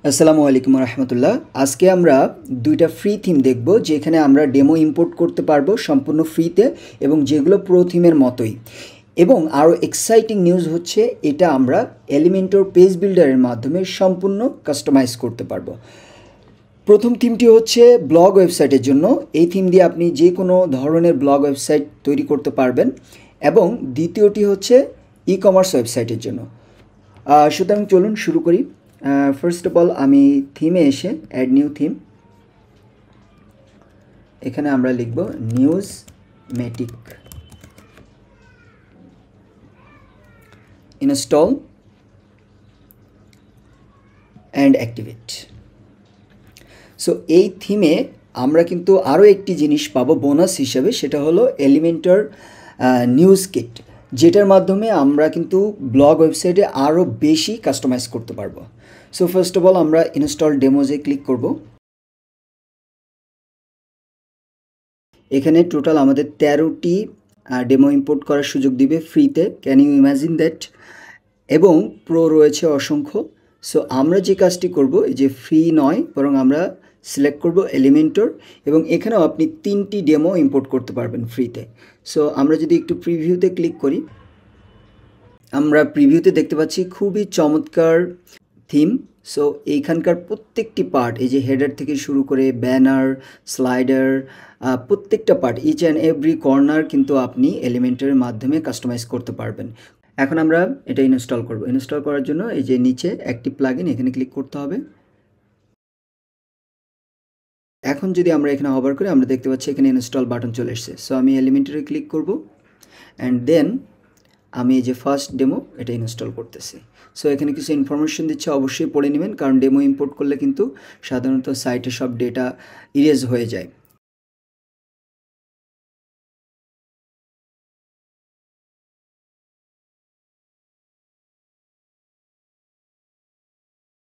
আসসালামু আলাইকুম রহমতুল্লাহ। আজকে আমরা দুইটা ফ্রি থিম দেখব যেখানে আমরা ডেমো ইম্পোর্ট করতে পারবো সম্পূর্ণ ফ্রিতে এবং যেগুলো প্রো থিমের মতোই। এবং আরও এক্সাইটিং নিউজ হচ্ছে এটা আমরা এলিমেন্টর পেজ বিল্ডারের মাধ্যমে সম্পূর্ণ কাস্টমাইজ করতে পারবো। প্রথম থিমটি হচ্ছে ব্লগ ওয়েবসাইটের জন্য। এই থিম দিয়ে আপনি যে কোনো ধরনের ব্লগ ওয়েবসাইট তৈরি করতে পারবেন। এবং দ্বিতীয়টি হচ্ছে ই কমার্স ওয়েবসাইটের জন্য। সুতরাং চলুন শুরু করি। ফার্স্ট অফ অল আমি থিমে এসে অ্যাড নিউ থিম, এখানে আমরা লিখব news মেটিক, install and activate. So এই থিমে আমরা কিন্তু আরও একটি জিনিস পাবো বোনাস হিসেবে, সেটা হলো এলিমেন্টর নিউজ কিট, যেটার মাধ্যমে আমরা কিন্তু ব্লগ ওয়েবসাইটে আরও বেশি কাস্টমাইজ করতে পারবো। সো ফার্স্ট অফ অল আমরা ইনস্টল ডেমোজে ক্লিক করব। এখানে টোটাল আমাদের 13টি ডেমো ইম্পোর্ট করার সুযোগ দিবে ফ্রিতে। Can you imagine that? এবং প্রো রয়েছে অসংখ্য। সো আমরা যে কাজটি করব, এই যে ফ্রি নয় বরং আমরা সিলেক্ট করব এলিমেন্টর, এবং এখানেও আপনি 3টি ডেমো ইম্পোর্ট করতে পারবেন ফ্রিতে। সো আমরা যদি একটু প্রিভিউতে ক্লিক করি, আমরা প্রিভিউতে দেখতে পাচ্ছি খুবই চমৎকার থিম। সো এইখানকার প্রত্যেকটি পার্ট, এই যে হেডার থেকে শুরু করে ব্যানার, স্লাইডার, প্রত্যেকটা part, each and every corner কিন্তু আপনি এলিমেন্টের মাধ্যমে কাস্টমাইজ করতে পারবেন। এখন আমরা এটা ইনস্টল করব। ইনস্টল করার জন্য এই যে নিচে অ্যাক্টিভ প্লাগইন, এখানে ক্লিক করতে হবে। এখন যদি আমরা এখানে হভার করি, আমরা দেখতে পাচ্ছি এখানে ইনস্টল বাটন চলে এসেছে। সো আমি এলিমেন্টারে ক্লিক করব অ্যান্ড দেন আমি এই যে ফার্স্ট ডেমো এটা ইনস্টল করতেছি। সো এখানে কিছু ইনফরমেশন দিচ্ছে, অবশ্যই পড়ে নেবেন, কারণ ডেমো ইম্পোর্ট করলে কিন্তু সাধারণত সাইটে সব ডেটা ইরেজ হয়ে যায়।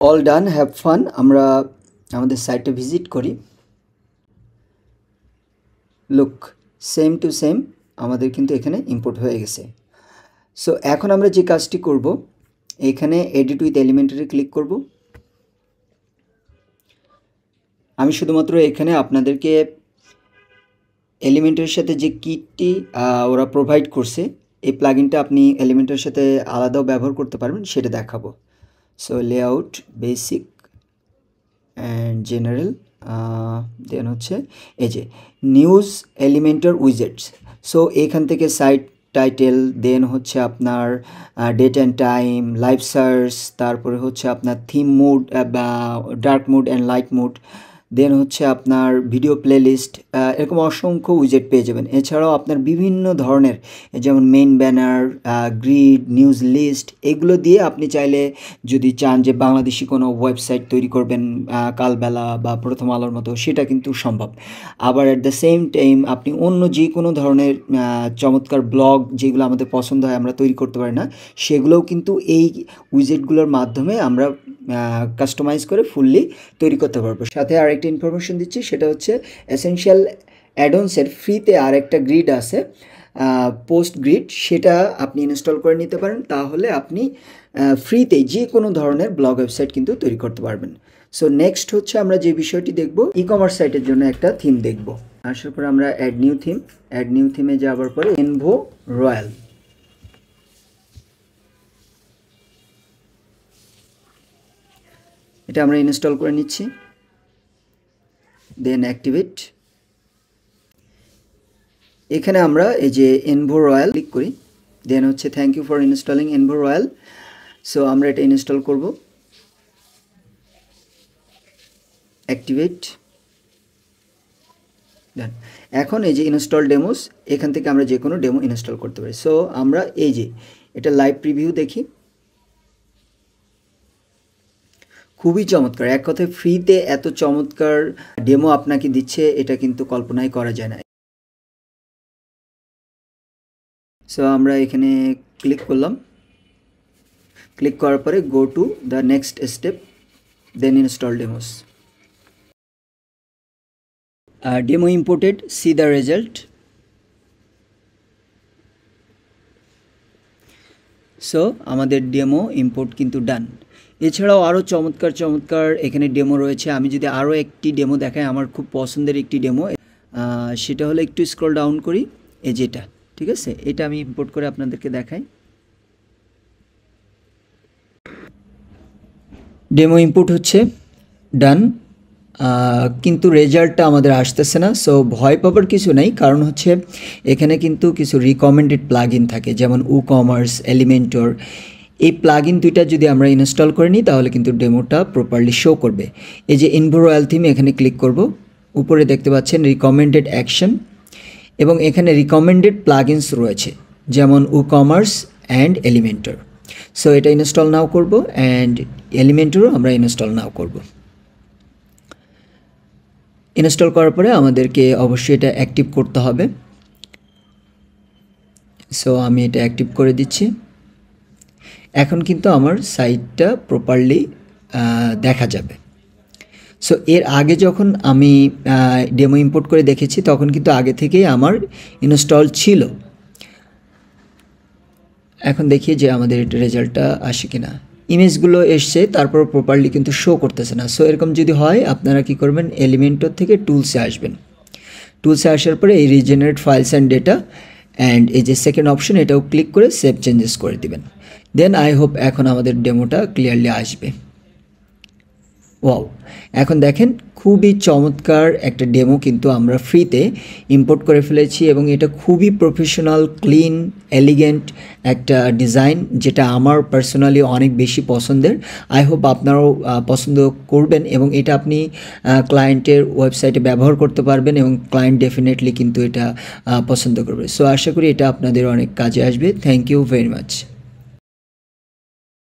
All done, have fun. আমরা আমাদের সাইটে ভিজিট করি। লুক, সেম টু সেম আমাদের কিন্তু এখানে ইম্পোর্ট হয়ে গেছে। সো এখন আমরা যে কাজটি করব, এখানে এডিট উইথ এলিমেন্টারে ক্লিক করব। আমি শুধুমাত্র এখানে আপনাদেরকে এলিমেন্টের সাথে যে কিটটি ওরা প্রোভাইড করছে, এই প্লাগইনটা আপনি এলিমেন্টের সাথে আলাদাও ব্যবহার করতে পারবেন, সেটা দেখাবো। So layout, basic and general, then হচ্ছে এই যে নিউজ এলিমেন্টার উইজেটস। সো এখান থেকে সাইট টাইটেল, দেন হচ্ছে আপনার date and time, live search, তারপরে হচ্ছে আপনার theme mood, dark mood and light mood, then হচ্ছে আপনার ভিডিও প্লেলিস্ট, এরকম অসংখ্য উইজেট পেয়ে যাবেন। এছাড়াও আপনার বিভিন্ন ধরনের, যেমন main banner, grid, news list, এগুলো দিয়ে আপনি চাইলে যদি চান যে বাংলাদেশি কোনো ওয়েবসাইট তৈরি করবেন কালবেলা বা প্রথম আলোর মতো, সেটা কিন্তু সম্ভব। আবার অ্যাট দ্য সেম টাইম আপনি অন্য যে কোনো ধরনের চমৎকার ব্লগ যেগুলো আমাদের পছন্দ হয় আমরা তৈরি করতে পারি না, সেগুলোও কিন্তু এই উইজেটগুলোর মাধ্যমে আমরা কাস্টমাইজ করে ফুললি তৈরি করতে পারবো। সাথে আরেকটা ইনফরমেশন দিচ্ছি, সেটা হচ্ছে এসেনশিয়াল অ্যাডঅনসের ফ্রিতে আরেকটা গ্রিড আছে, পোস্ট গ্রিড, সেটা আপনি ইনস্টল করে নিতে পারেন। তাহলে আপনি ফ্রিতেই যে কোনো ধরনের ব্লগ ওয়েবসাইট কিন্তু তৈরি করতে পারবেন। সো নেক্সট হচ্ছে আমরা যে বিষয়টি দেখব, ই কমার্স সাইটের জন্য একটা থিম দেখব। আসার পর আমরা অ্যাড নিউ থিমে যাওয়ার পরে এনভো রয়্যাল, এটা আমরা ইনস্টল করে নিচ্ছি, দেন অ্যাক্টিভেট। এখানে আমরা এই যে এনভো রয়্যাল ক্লিক করি, দেন হচ্ছে thank you for installing Envo Royal. So আমরা এটা ইনস্টল করব, অ্যাক্টিভেট, দেন এখন এই যে ইনস্টল ডেমোস, এখান থেকে আমরা যে কোনো ডেমো ইনস্টল করতে পারি। সো আমরা এই যে এটা লাইভ প্রিভিউ দেখি, খুবই চমৎকার। এক কথায় ফ্রিতে এত চমৎকার ডেমো আপনাকে দিচ্ছে, এটা কিন্তু কল্পনাই করা যায় না। সো আমরা এখানে ক্লিক করলাম, ক্লিক করার পরে go to the next step, then install demos. Demo imported, see the result. So আমাদের ডেমো ইম্পোর্ট কিন্তু ডান। এছাড়াও আরও চমৎকার চমৎকার এখানে ডেমো রয়েছে। আমি যদি আরও একটি ডেমো দেখাই, আমার খুব পছন্দের একটি ডেমো, সেটা হলো একটু স্ক্রল ডাউন করি, এই যেটা, ঠিক আছে, এটা আমি ইম্পোর্ট করে আপনাদেরকে দেখাই। ডেমো ইম্পোর্ট হচ্ছে, ডান, কিন্তু রেজাল্টটা আমাদের আসতেছে না। সো ভয় পাবার কিছু নাই, কারণ হচ্ছে এখানে কিন্তু কিছু রিকমেন্ডেড প্লাগইন থাকে, যেমন WooCommerce, এলিমেন্টর। এই প্লাগইন দুইটা যদি আমরা ইনস্টল করে নিই তাহলে কিন্তু ডেমোটা প্রপারলি শো করবে। এই যে ইনভোরয়াল থিম, এখানে ক্লিক করব, উপরে দেখতে পাচ্ছেন রিকমেন্ডেড অ্যাকশন, এবং এখানে রিকমেন্ডেড প্লাগইনস রয়েছে, যেমন WooCommerce অ্যান্ড এলিমেন্টর। সো এটা ইনস্টল নাও করব, অ্যান্ড এলিমেন্টরও আমরা ইনস্টল নাও করব। ইনস্টল করার পরে আমাদেরকে অবশ্যই এটা অ্যাক্টিভ করতে হবে। সো আমি এটা অ্যাক্টিভ করে দিচ্ছি। এখন কিন্তু আমার সাইটটা প্রপারলি দেখা যাবে। সো এর আগে যখন আমি ডেমো ইম্পোর্ট করে দেখেছি তখন কিন্তু আগে থেকেই আমার ইনস্টল ছিল। এখন দেখি যে আমাদের এটা রেজাল্টটা আসে কিনা। ইমেজগুলো এসছে, তারপর প্রপারলি কিন্তু শো করতেছে না। সো এরকম যদি হয় আপনারা কি করবেন, এলিমেন্টর থেকে টুলসে আসবেন। টুলসে আসার পরে এই regenerate files and data, and এই যে সেকেন্ড অপশন, এটাও ক্লিক করে সেভ চেঞ্জেস করে দিবেন। দেন আই হোপ এখন আমাদের ডেমোটা ক্লিয়ারলি আসবে। ওয়াও, এখন দেখেন খুবই চমৎকার একটা ডেমো কিন্তু আমরা ফ্রিতে ইম্পোর্ট করে ফেলেছি, এবং এটা খুবই প্রফেশনাল, ক্লিন, এলিগেন্ট একটা ডিজাইন, যেটা আমার পার্সোনালি অনেক বেশি পছন্দের। আই হোপ আপনারাও পছন্দ করবেন, এবং এটা আপনি ক্লায়েন্টের ওয়েবসাইটে ব্যবহার করতে পারবেন, এবং ক্লায়েন্ট ডেফিনেটলি কিন্তু এটা পছন্দ করবে। সো আশা করি এটা আপনাদের অনেক কাজে আসবে। Thank you very much.